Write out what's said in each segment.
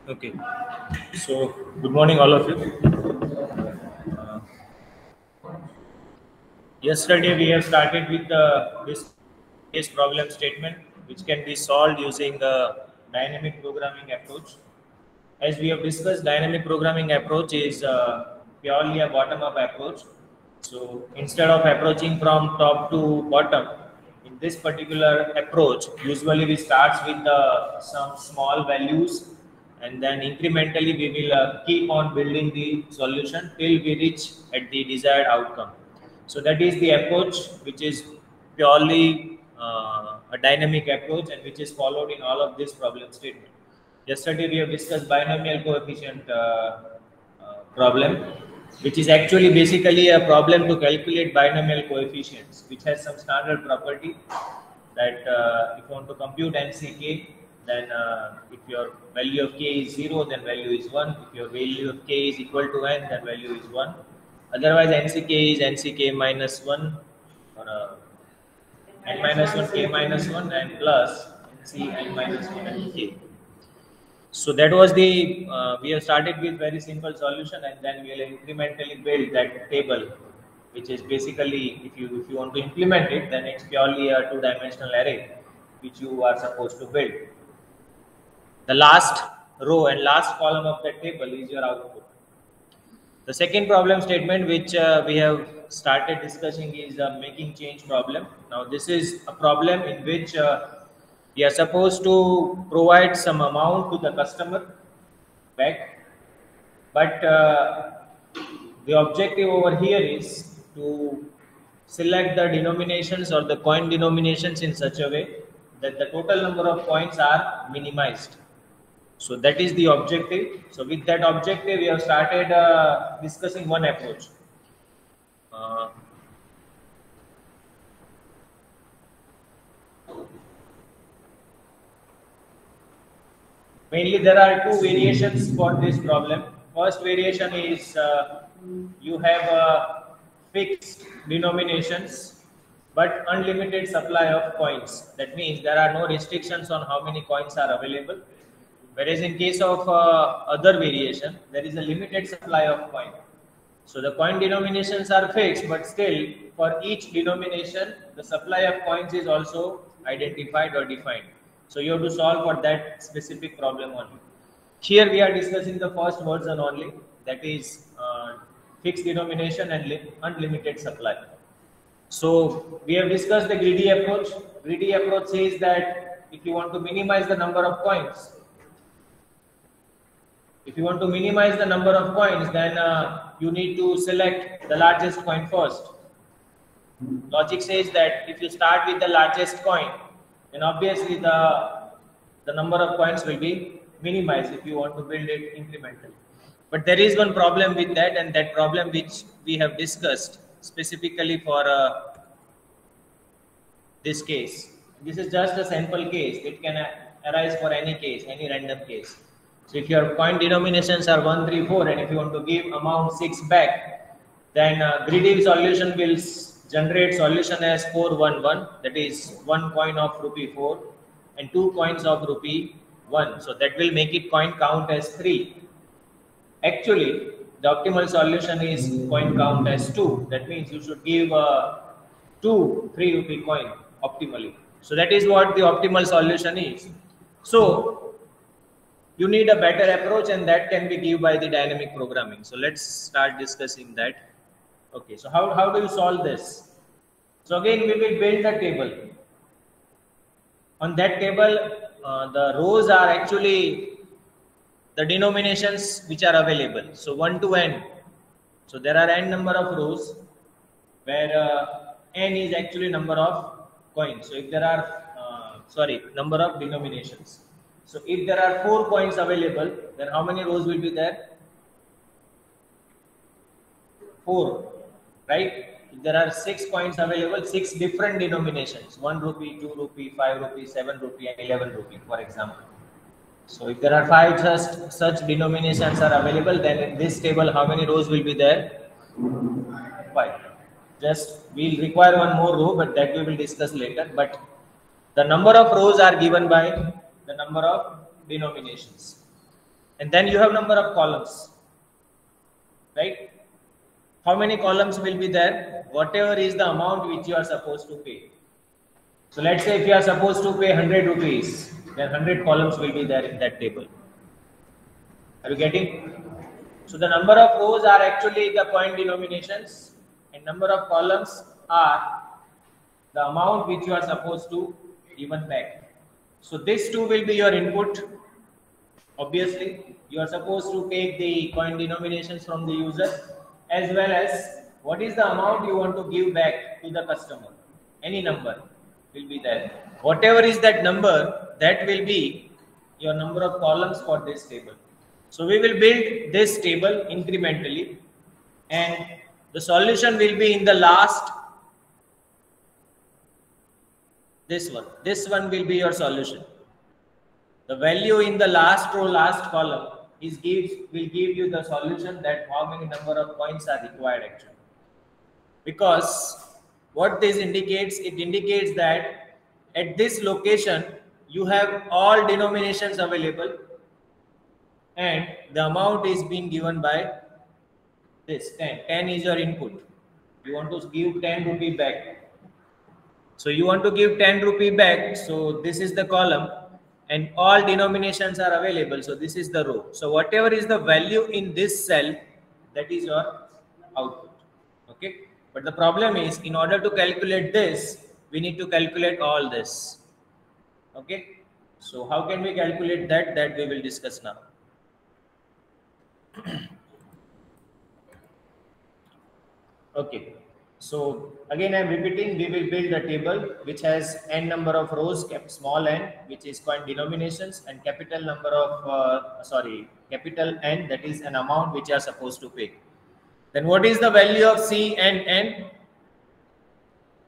Okay. So, good morning, all of you. Yesterday, we have started with this case problem statement, which can be solved using the dynamic programming approach. As we have discussed, dynamic programming approach is purely a bottom-up approach. So, instead of approaching from top to bottom, in this particular approach, usually we start with some small values, and then incrementally we will keep on building the solution till we reach at the desired outcome. So that is the approach which is purely a dynamic approach and which is followed in all of this problem statement. Yesterday we have discussed binomial coefficient problem, which is actually basically a problem to calculate binomial coefficients, which has some standard property that if you want to compute NCK, then if your value of k is 0, then value is 1. If your value of k is equal to n, then value is 1. Otherwise, NCK is NCK minus 1 or n minus 1 k minus 1 and plus NC n minus 1 and k. So that was the we have started with very simple solution, and then we will incrementally build that table, which is basically if you want to implement it, then it's purely a two-dimensional array which you are supposed to build. The last row and last column of that table is your output. The second problem statement which we have started discussing is a making change problem. Now this is a problem in which we are supposed to provide some amount to the customer back, but the objective over here is to select the denominations or the coin denominations in such a way that the total number of coins are minimized. So that is the objective. So with that objective, we have started discussing one approach. Mainly there are two variations for this problem. First variation is you have fixed denominations but unlimited supply of coins. That means there are no restrictions on how many coins are available. Whereas in case of other variation, there is a limited supply of coin. So the coin denominations are fixed, but still for each denomination, the supply of coins is also identified or defined. So you have to solve for that specific problem only. Here we are discussing the first version only, that is fixed denomination and unlimited supply. So we have discussed the greedy approach. Greedy approach says that if you want to minimize the number of coins, then you need to select the largest coin first. Logic says that if you start with the largest coin, then obviously the number of coins will be minimized if you want to build it incrementally. But there is one problem with that, and that problem which we have discussed specifically for this case. This is just a sample case. It can arise for any case, any random case. So if your coin denominations are 1, 3, 4, and if you want to give amount 6 back, then greedy solution will generate solution as 4, 1, 1. That is 1 coin of rupee 4 and 2 coins of rupee 1. So that will make it coin count as 3. Actually, the optimal solution is coin count as 2. That means you should give 2 3 rupee coin optimally. So that is what the optimal solution is. So you need a better approach, and that can be given by the dynamic programming. So let's start discussing that. Okay, so how do you solve this? So again, we will build a table. On that table, the rows are actually the denominations which are available. So 1 to n. So there are n number of rows where n is actually number of coins. So if there are, number of denominations. So if there are 4 coins available, then how many rows will be there? 4, right? If there are 6 coins available, 6 different denominations, 1 rupee, 2 rupee, 5 rupee, 7 rupee, and 11 rupee, for example. So if there are 5 such denominations are available, then in this table, how many rows will be there? 5. Just we'll require one more row, but that we will discuss later. But the number of rows are given by the number of denominations. And then you have number of columns, right? How many columns will be there? Whatever is the amount which you are supposed to pay. So let's say if you are supposed to pay 100 rupees, then 100 columns will be there in that table. Are you getting? So the number of rows are actually the coin denominations, and number of columns are the amount which you are supposed to given back. So this two will be your input. Obviously, you are supposed to take the coin denominations from the user, as well as what is the amount you want to give back to the customer. Any number will be there. Whatever is that number, that will be your number of columns for this table. So we will build this table incrementally, and the solution will be in the last. This one will be your solution. The value in the last row, last column will give you the solution that how many number of coins are required actually. Because what this indicates, it indicates that at this location you have all denominations available, and the amount is being given by this 10. 10 is your input. You want to give 10 rupee back. So you want to give 10 rupee back. So this is the column, and all denominations are available. So this is the row. So whatever is the value in this cell, that is your output. Okay. But the problem is, in order to calculate this, we need to calculate all this. Okay. So how can we calculate that? That we will discuss now. Okay. So again, I am repeating, we will build a table which has n number of rows, small n, which is coin denominations, and capital number of, capital N, that is an amount which you are supposed to pay. Then what is the value of CNN?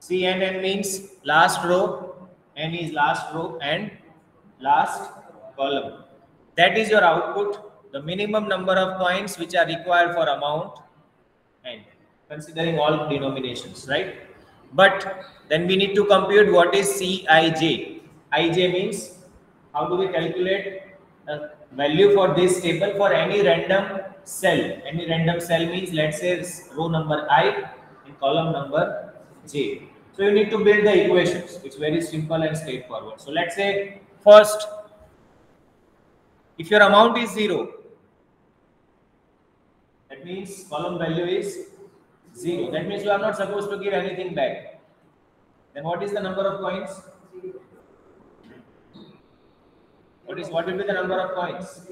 CNN means last row, N is last row and last column. That is your output, the minimum number of coins which are required for amount N, considering all denominations, right? But then we need to compute what is Cij. Ij means how do we calculate the value for this table for any random cell. Any random cell means, let's say, row number I and column number J. So you need to build the equations. It's very simple and straightforward. So let's say first, if your amount is 0, that means column value is 0. That means you are not supposed to give anything back. Then what is the number of coins? What will be the number of coins?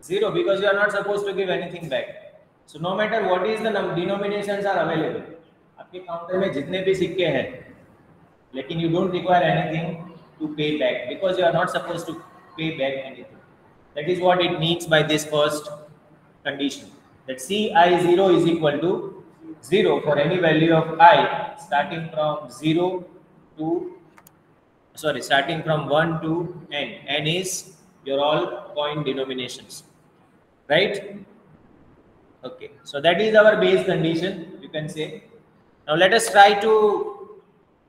0, because you are not supposed to give anything back. So no matter what is the denominations are available. आपके counter में जितने भी सिक्के हैं, लेकिन you don't require anything to pay back because you are not supposed to pay back anything. That is what it means by this first condition. That Ci0 is equal to 0 for any value of I starting from 1 to n. N is your all coin denominations, right? Okay, so that is our base condition, you can say. Now let us try to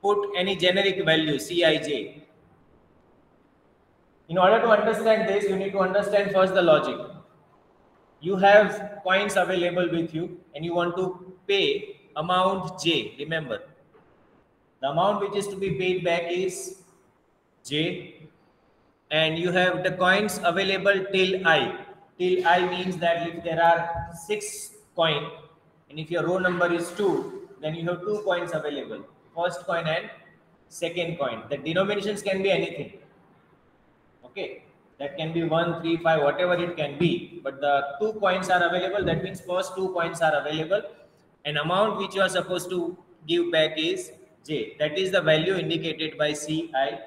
put any generic value Cij. In order to understand this, you need to understand first the logic. You have coins available with you and you want to pay amount J. Remember, the amount which is to be paid back is J, and you have the coins available till I. Till I means that if there are 6 coins and if your row number is 2, then you have 2 coins available. First coin and second coin. The denominations can be anything. Okay. That can be 1, 3, 5, whatever it can be. But the 2 coins are available. That means first 2 coins are available. An amount which you are supposed to give back is J. That is the value indicated by Cij.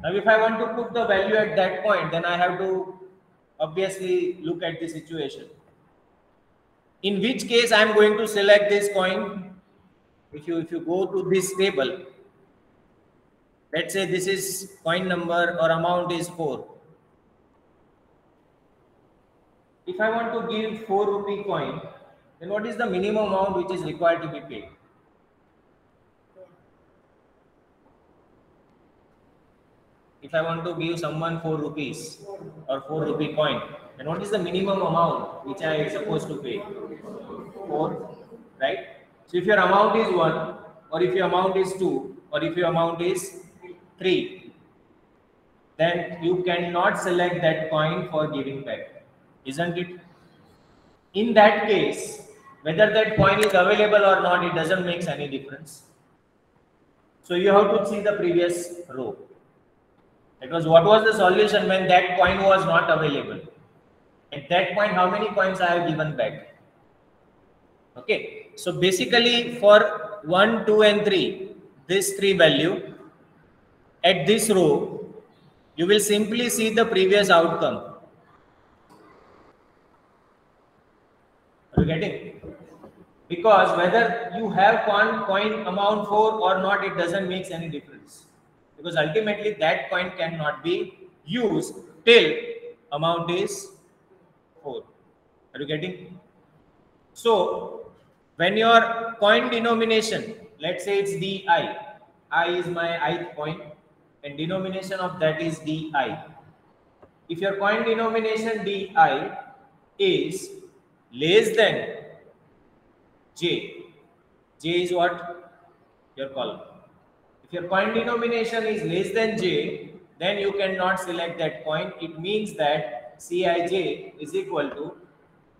Now, if I want to put the value at that point, then I have to obviously look at the situation. In which case I am going to select this coin. If you go to this table, let's say this is coin number or amount is 4. If I want to give 4 rupee coin, then what is the minimum amount which is required to be paid? if I want to give someone 4 rupees or 4 rupee coin, then what is the minimum amount which I am supposed to pay? 4, right? So if your amount is 1, or if your amount is 2, or if your amount is 3, then you cannot select that coin for giving back, isn't it? In that case, whether that coin is available or not, it doesn't make any difference. So you have to see the previous row. It was what was the solution when that coin was not available. At that point, how many coins I have given back? Okay. So basically for 1, 2 and 3, this 3 value, at this row, you will simply see the previous outcome. Are you getting? Because whether you have coin amount 4 or not, it doesn't make any difference. Because ultimately that coin cannot be used till amount is 4. Are you getting? So when your coin denomination, let's say it's DI, I is my ith coin, and denomination of that is DI. If your coin denomination DI is less than J, J is what? Your column. If your coin denomination is less than J, then you cannot select that coin. It means that Cij is equal to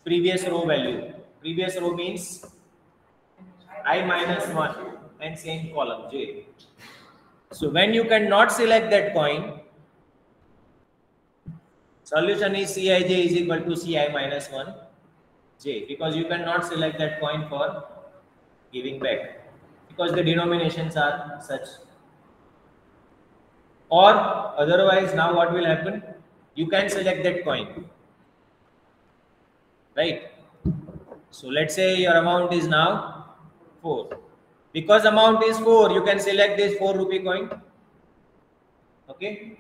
previous row value. Previous row means I minus 1 and same column J. So when you cannot select that coin, solution is Cij is equal to Ci minus 1 J, because you cannot select that coin for giving back because the denominations are such. Or otherwise, now what will happen? You can select that coin, right? So let's say your amount is now 4. Because amount is 4, you can select this 4 rupee coin. Okay.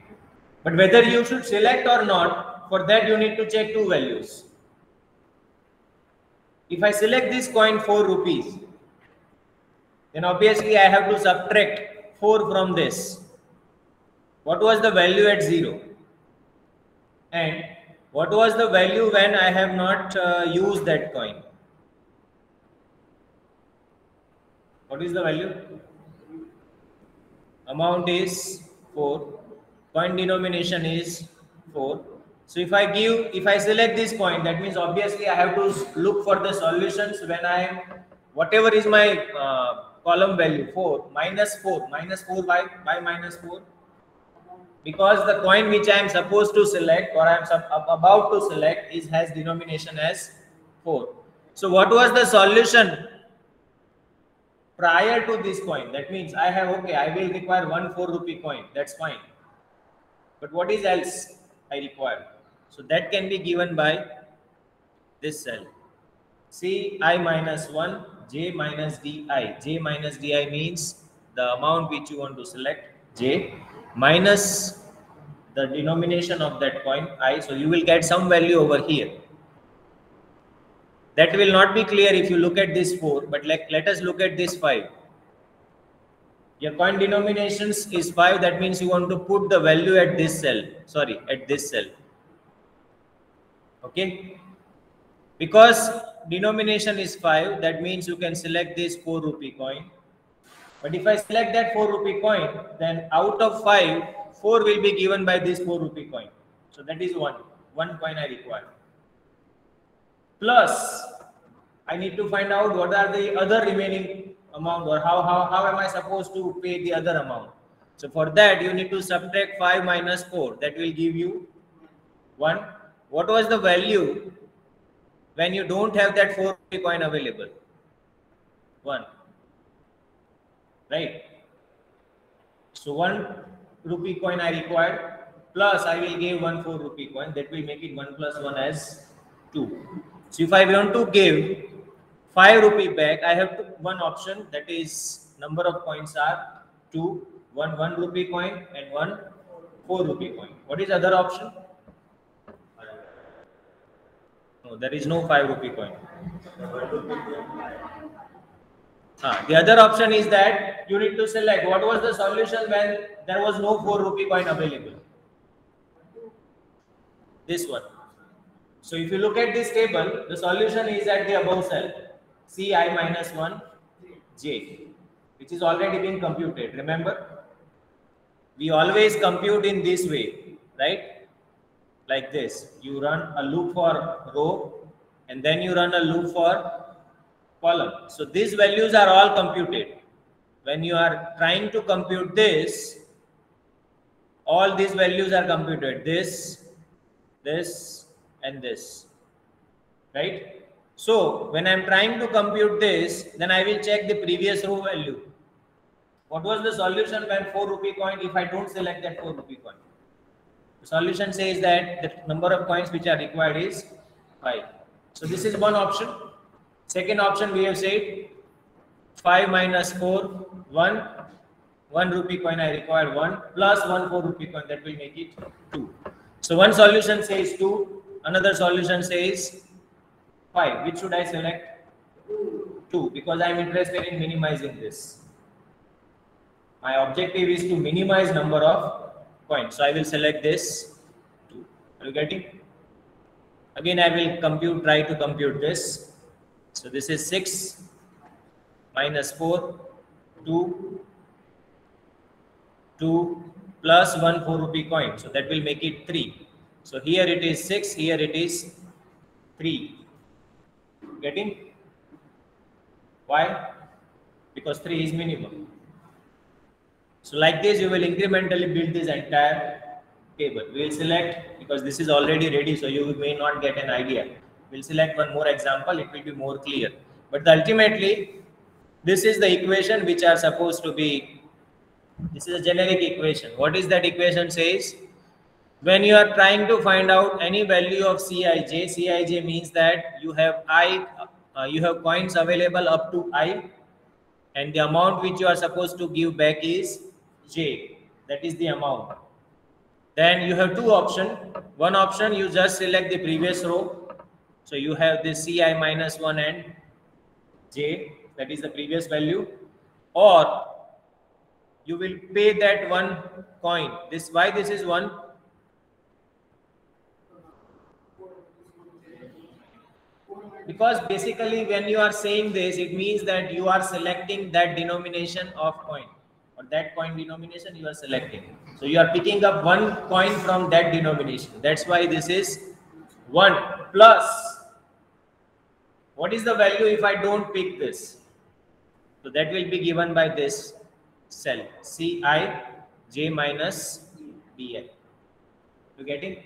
But whether you should select or not, for that you need to check 2 values. If I select this coin 4 rupees, then obviously I have to subtract 4 from this. What was the value at 0? And what was the value when I have not used that coin? What is the value? Amount is 4. Coin denomination is 4. So if I select this coin, that means obviously I have to look for the solutions when I am, whatever is my column value, 4, minus 4 by minus 4. Because the coin which I am supposed to select or I am about to select has denomination as 4. So what was the solution prior to this coin? That means I have, okay, I will require 1 4 rupee coin. That's fine. But what is else I require? So that can be given by this cell. Ci minus 1, J minus Di. J minus Di means the amount which you want to select, J, minus the denomination of that coin, I. So you will get some value over here. That will not be clear if you look at this 4, but let us look at this 5. Your coin denominations is 5, that means you want to put the value at this cell, at this cell. Okay? Because denomination is 5, that means you can select this 4 rupee coin. But if I select that 4 rupee coin, then out of 5, 4 will be given by this 4 rupee coin. So that is one coin I require. Plus, I need to find out what are the other remaining amount, or how am I supposed to pay the other amount. So for that, you need to subtract 5 minus 4. That will give you 1. What was the value when you don't have that 4 rupee coin available? 1. Right? So 1 rupee coin I required, plus I will give 1 4 rupee coin. That will make it 1 plus 1 as 2. So if I want to give 5 rupee back, I have one option, that is number of coins are 2, 1 rupee coin and 1 4 rupee coin. What is other option? No, there is no 5 rupee coin. The other option is that you need to select what was the solution when there was no 4 rupee coin available. This one. So if you look at this table, the solution is at the above cell, Ci minus 1 J, which is already being computed. Remember, we always compute in this way, right? Like this. You run a loop for row and then you run a loop for column. So these values are all computed. When you are trying to compute this, all these values are computed. This, and this. Right? So when I am trying to compute this, then I will check the previous row value. What was the solution when 4 rupee coin if I don't select that 4 rupee coin? The solution says that the number of coins which are required is 5. So this is one option. Second option we have said 5 minus 4, 1. 1 rupee coin I require 1 plus 1 4 rupee coin, that will make it 2. So one solution says 2, another solution says 5. Which should I select? 2, because I am interested in minimizing this. My objective is to minimize number of coins. So I will select this 2. Are you getting? Again, I will try to compute this. So this is 6 minus 4, 2 plus 1 4 rupee coin. So that will make it 3. So here it is 6, here it is 3. Getting? Why? Because 3 is minimum. So like this, you will incrementally build this entire table. We will select, because this is already ready, so you may not get an idea. We will select one more example, it will be more clear. But ultimately, this is the equation which are supposed to be, this is a generic equation. What is that equation says? When you are trying to find out any value of Cij means that you have you have coins available up to I, and the amount which you are supposed to give back is J. That is the amount. Then you have two options. One option, you just select the previous row. So you have this Ci minus 1 and J, that is the previous value. Or you will pay that 1 coin. Why this is 1? Because basically when you are saying this, it means that you are selecting that denomination of coin, or that coin denomination you are selecting. So you are picking up 1 coin from that denomination. That's why this is 1 plus. What is the value if I don't pick this? So that will be given by this cell, Cij minus Bi. You getting?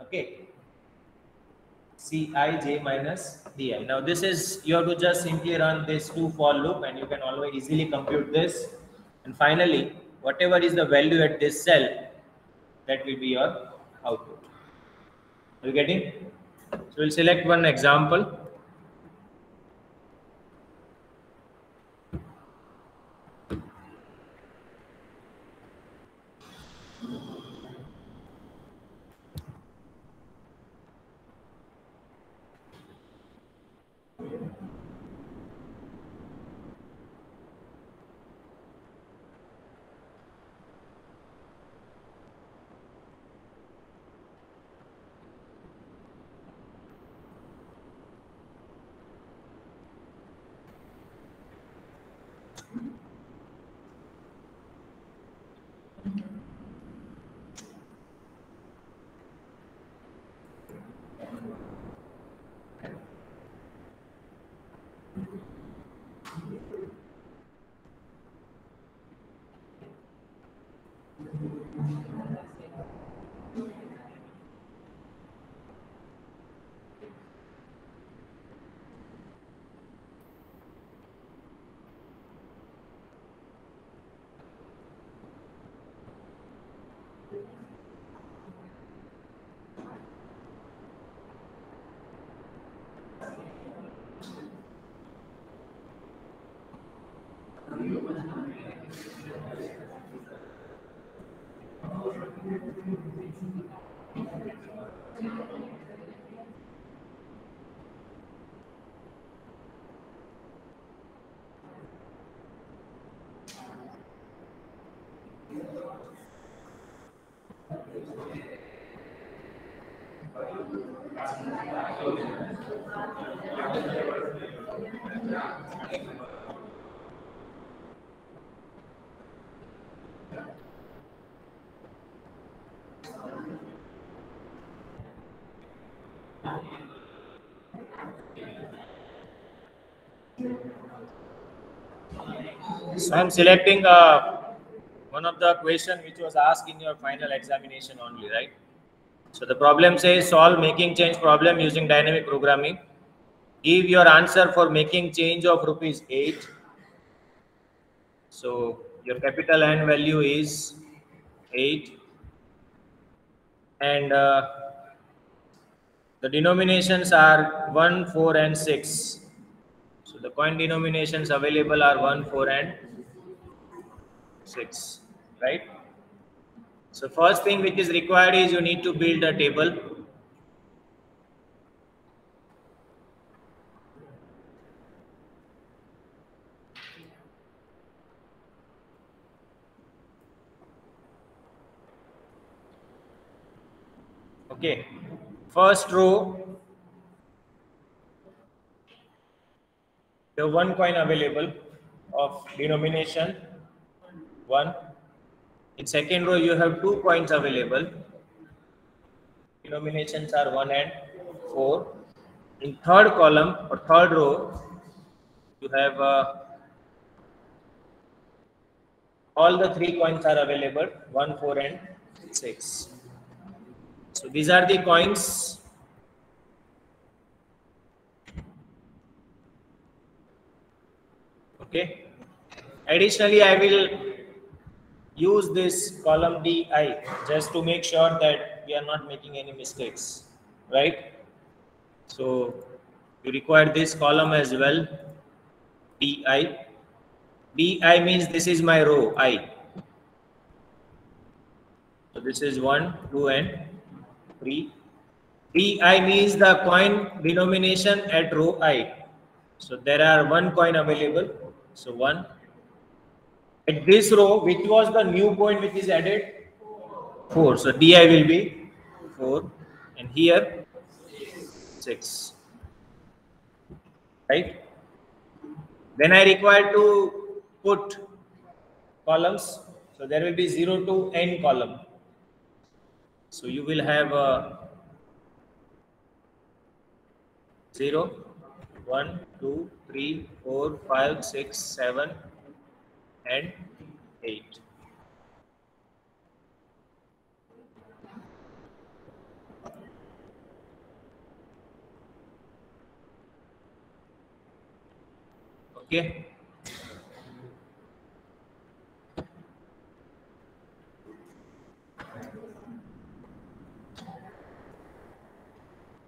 Okay. Cij minus Di. Now this is, you have to just simply run this 2 for loop and you can always easily compute this. And finally, whatever is the value at this cell, that will be your output. Are you getting? So we'll select one example. So I'm selecting one of the question which was asked in your final examination only, right? So the problem says solve making change problem using dynamic programming. Give your answer for making change of rupees 8. So your capital N value is 8, and the denominations are 1, 4, and 6. So the coin denominations available are 1, 4, and 6, right? So first thing which is required is you need to build a table. Okay, first row, you have one coin available of denomination 1. In second row, you have 2 coins available. Denominations are 1 and 4. In third column or third row, you have all the 3 coins are available, 1, 4, and 6. So these are the coins. Okay. Additionally, I will use this column DI just to make sure that we are not making any mistakes, right? So you require this column as well, DI. DI means this is my row I. So this is 1, 2, and 3. DI means the coin denomination at row I. So there are 1 coin available. So 1. At this row, which was the new point which is added? 4. So DI will be 4. And here 6. Right? Then I require to put columns. So there will be 0 to n column. So you will have 0, 1, 2, 3, 4, 5, 6, 7, and 8. Okay.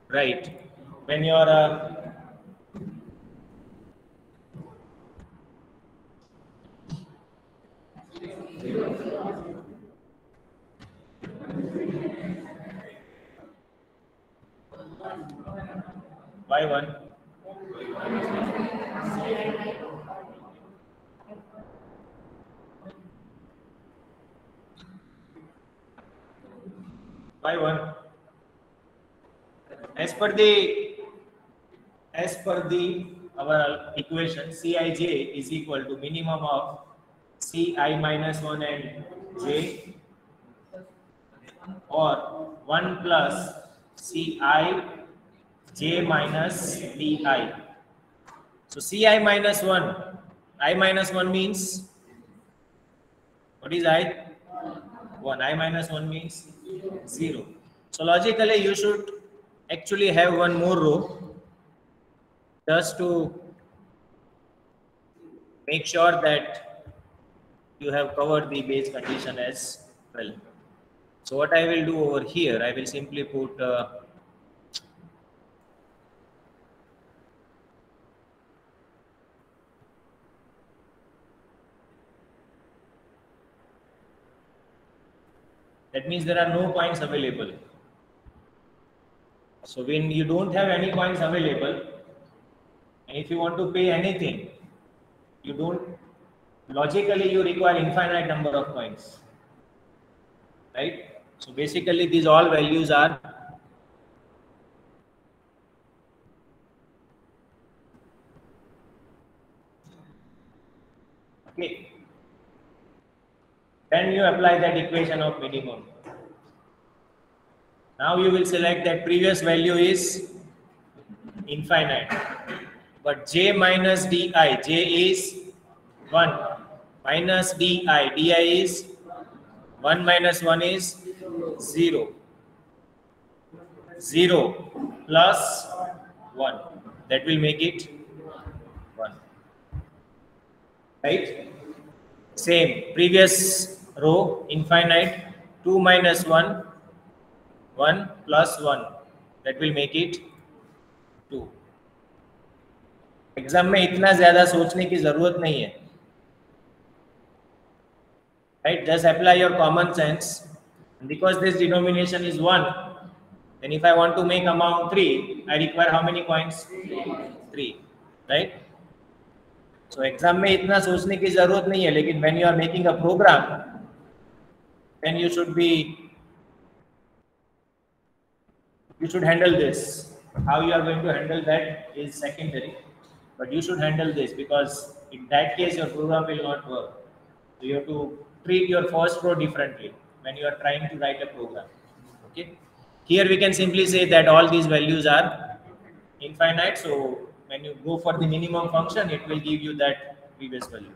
Right. When you are by 1. By 1. As per our equation, Cij is equal to minimum of Ci minus 1 and j, or 1 plus Ci j minus Di. So Ci minus 1, I minus 1 means, what is I? 1. I minus 1 means 0. So logically you should actually have one more row just to make sure that you have covered the base condition as well. So what I will do over here, I will simply put that means there are no coins available. So when you don't have any coins available, and if you want to pay anything, you don't, logically you require infinite number of coins, right? So basically these all values are okay. Then you apply that equation of minimum. Now you will select that previous value is infinite, but j minus di, j is 1 minus di, di is 1 minus 1 is 0, 0 plus 1, that will make it 1, right? Same, previous row infinite, 2 minus 1, 1 plus 1, that will make it 2. Exam में इतना ज्यादा सोचने की जरूरत नहीं है, right? Just apply your common sense. Because this denomination is 1, then if I want to make amount 3, I require how many coins? 3, right? So exam में इतना सोचने की जरूरत नहीं है, लेकिन when you are making a program, then you should handle this. How you are going to handle that is secondary, but you should handle this, because in that case your program will not work. So you have to treat your first row differently when you are trying to write a program. Okay. Here we can simply say that all these values are infinite. So when you go for the minimum function, it will give you that previous value.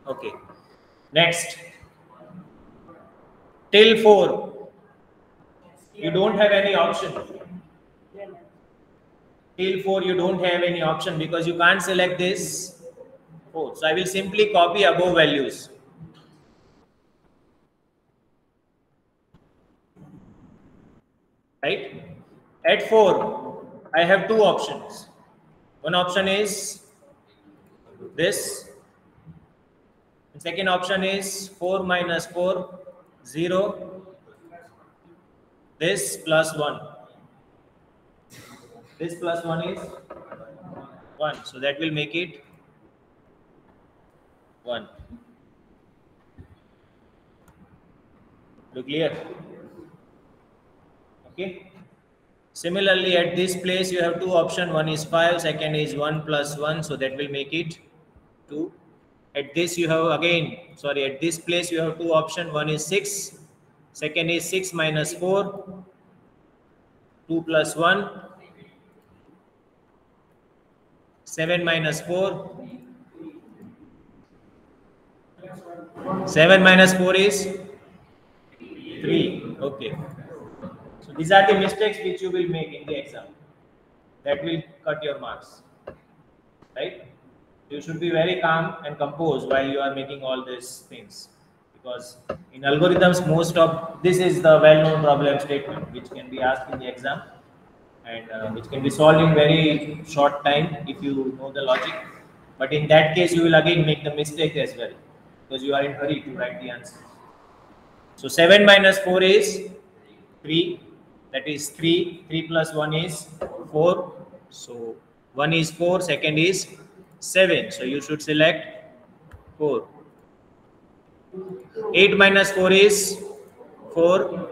Okay. Next, till 4, you don't have any option. Till 4, you don't have any option because you can't select this 4. So I will simply copy above values. Right? At 4, I have two options. One option is this. The second option is 4 minus 4, 0. This plus 1. This plus 1 is 1. So that will make it 1. Look clear? Okay. Similarly, at this place you have two options. One is 5, second is 1 plus 1. So that will make it 2. At this you have at this place you have two options. One is 6, second is 6 minus 4, 2 plus 1, 7 minus 4. 7 minus 4 is 3. Okay. So these are the mistakes which you will make in the exam. That will cut your marks. Right? You should be very calm and composed while you are making all these things. Because in algorithms, most of this is the well-known problem statement which can be asked in the exam, and which can be solved in very short time if you know the logic. But in that case, you will again make the mistake as well, because you are in hurry to write the answer. So 7 minus 4 is 3. That is 3. 3 plus 1 is 4. So 1 is 4, second is 7. So you should select 4. 8 minus 4 is 4.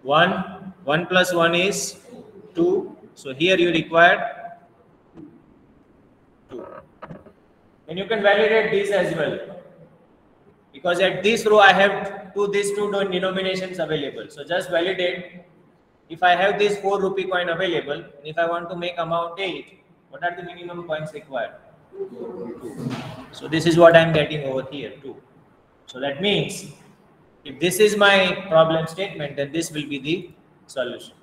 1. 1 plus 1 is 2. So here you require 2. And you can validate this as well, because at this row I have these two denominations available. So just validate. If I have this 4 rupee coin available, and if I want to make amount 8, what are the minimum coins required? 2. So this is what I am getting over here, 2. So that means if this is my problem statement, then this will be the solution.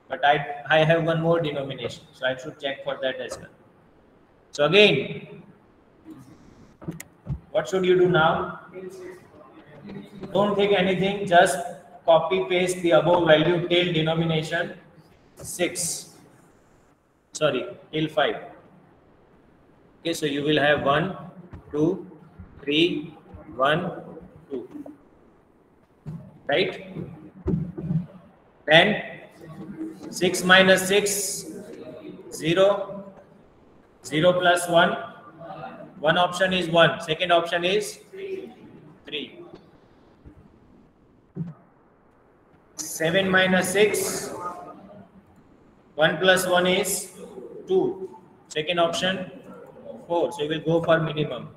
But I have one more denomination, so I should check for that as well. So again, what should you do now? Don't think anything, just copy paste the above value till denomination 6. Sorry, till 5. Okay, so you will have 1, 2, 3, 1, 2. Right? Then 6 minus 6, 0. 0 plus 1. One option is 1. Second option is 3. 7 minus 6. 1 plus 1 is 2. Second option 4. So you will go for minimum.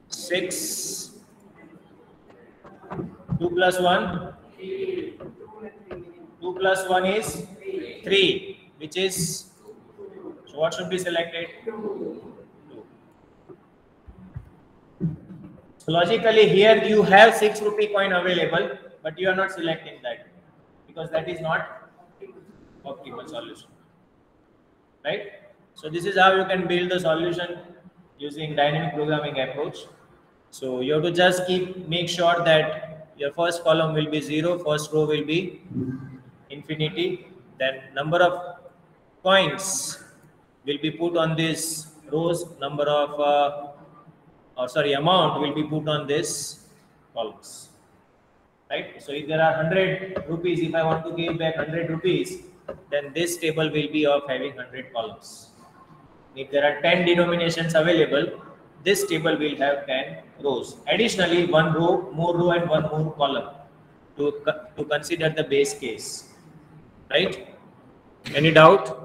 6. 2 plus 1. 2 plus 1 is 3. Which is, so what should be selected? 2. So logically here you have 6 rupee coin available, but you are not selecting that because that is not optimal solution, right? So this is how you can build the solution using dynamic programming approach. So you have to just make sure that your first column will be 0, first row will be infinity, then number of coins will be put on these rows, number of amount will be put on this columns, right? So if there are 100 rupees, if I want to give back 100 rupees, then this table will be of having 100 columns. If there are 10 denominations available, this table will have 10 rows. Additionally, one row and one more column to consider the base case, right? Any doubt?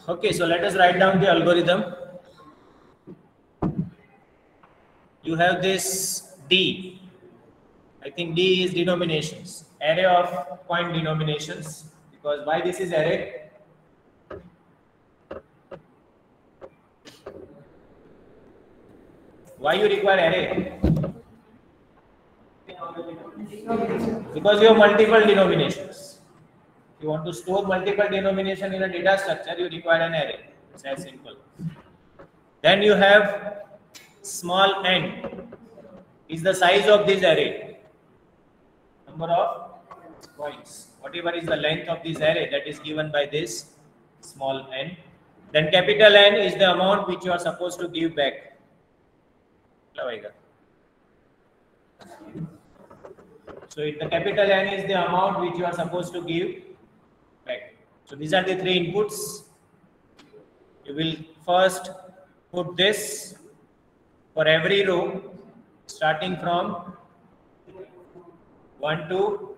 Okay, so let us write down the algorithm. You have this D. I think D is denominations, array of coin denominations. Because why this is array? Why you require array? Because you have multiple denominations. If you want to store multiple denomination in a data structure, you require an array. It's as simple. Then you have small n is the size of this array. Number of coins. Whatever is the length of this array, that is given by this small n. Then capital N is the amount which you are supposed to give back. So the capital N is the amount which you are supposed to give back. So these are the three inputs. You will first put this for every row starting from 1 to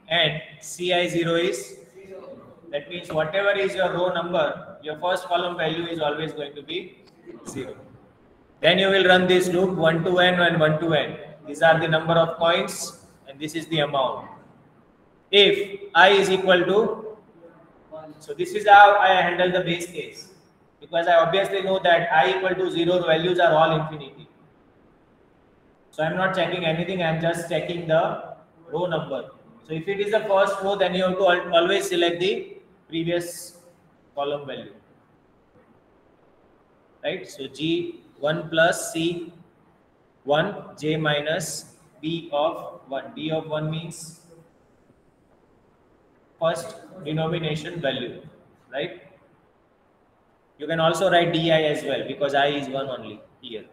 n. Ci0 is, that means whatever is your row number, your first column value is always going to be 0. Then you will run this loop 1 to n and 1 to n. These are the number of coins and this is the amount. If I is equal to, so this is how I handle the base case, because I obviously know that I equal to 0 values are all infinity. So I am not checking anything, I am just checking the row number. So if it is the first row, then you have to always select the previous column value, right? So G1 plus C1 J minus B of 1. B of 1 means first denomination value, right? You can also write Di as well because I is 1 only here.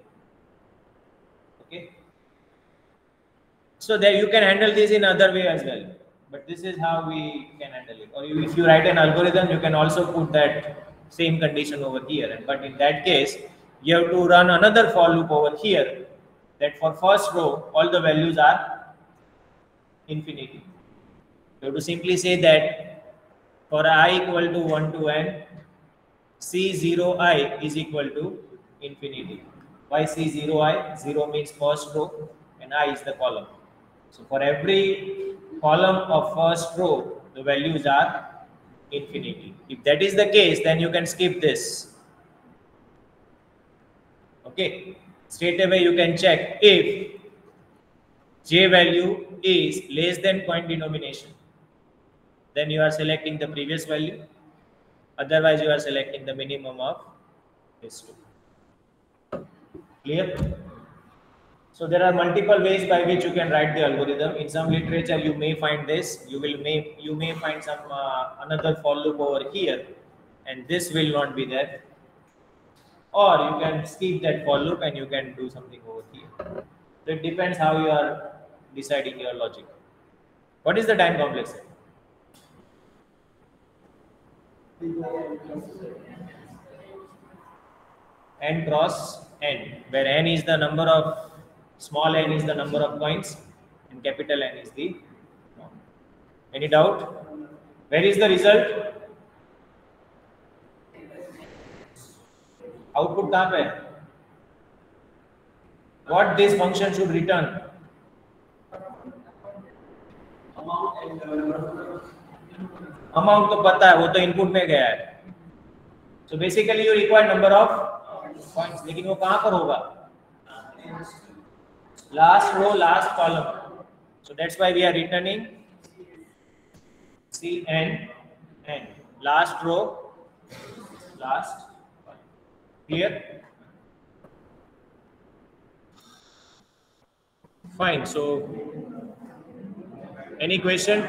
Okay. So there you can handle this in other way as well. But this is how we can handle it. Or if you write an algorithm, you can also put that same condition over here. But in that case, you have to run another for loop over here that for first row, all the values are infinity. You have to simply say that for I equal to 1 to n, C0i is equal to infinity. Why C0i? 0 means first row and I is the column. So for every column of first row, the values are infinity. If that is the case, then you can skip this. Okay. Straight away you can check if J value is less than coin denomination, then you are selecting the previous value. Otherwise, you are selecting the minimum of this two. Clear? So there are multiple ways by which you can write the algorithm. In some literature, you may find this. You may find some another for loop over here, and this will not be there. Or you can skip that for loop and you can do something over here. So it depends how you are deciding your logic. What is the time complexity? n cross n, where n is the number of small n is the number of coins and capital N is the. Any doubt? Where is the result? Output कहाँ पे? What this function should return? Amount तो पता है, वो तो input में गया है. So basically you require number of points, लेकिन वो कहाँ पर होगा? Last row, last column. So that's why we are returning Cn n. Last row, last. Clear? Fine. So any question?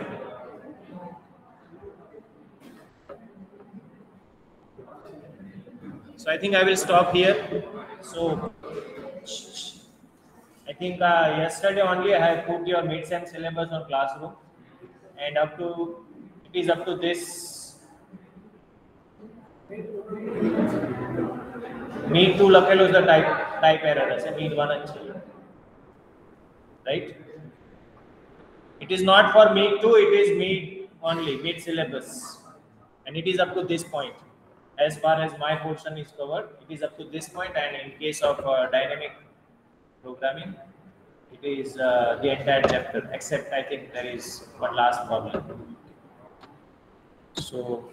So I think I will stop here. So I think yesterday only I have put your mid-sem syllabus on Classroom, and it is up to this. Meet 2 લખેલું છે type error હશે, meet 1 જ છે, right? It is not for meet 2, it is meet only, meet syllabus, and it is up to this point. As far as my portion is covered, it is up to this point, and in case of dynamic programming, it is the entire chapter, except I think there is one last problem. So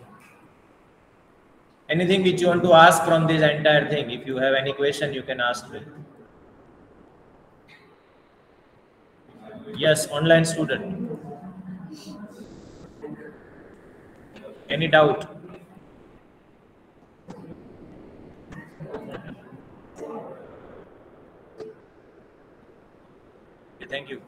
anything which you want to ask from this entire thing, if you have any question, you can ask me. Yes, online student. Any doubt? Okay, thank you.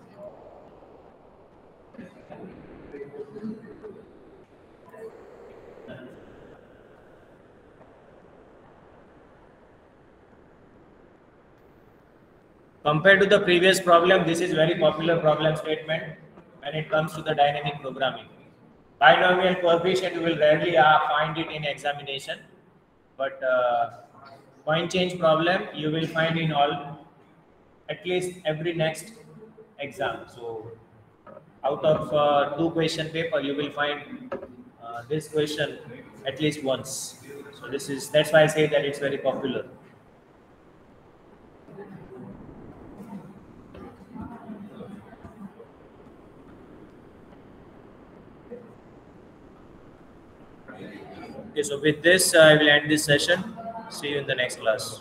Compared to the previous problem, this is very popular problem statement when it comes to the dynamic programming. Binomial coefficient, you will rarely find it in examination, but point change problem, you will find in at least every next exam. So out of 2 question paper, you will find this question at least once. So that's why I say that it's very popular. Okay, so with this, I will end this session. See you in the next class.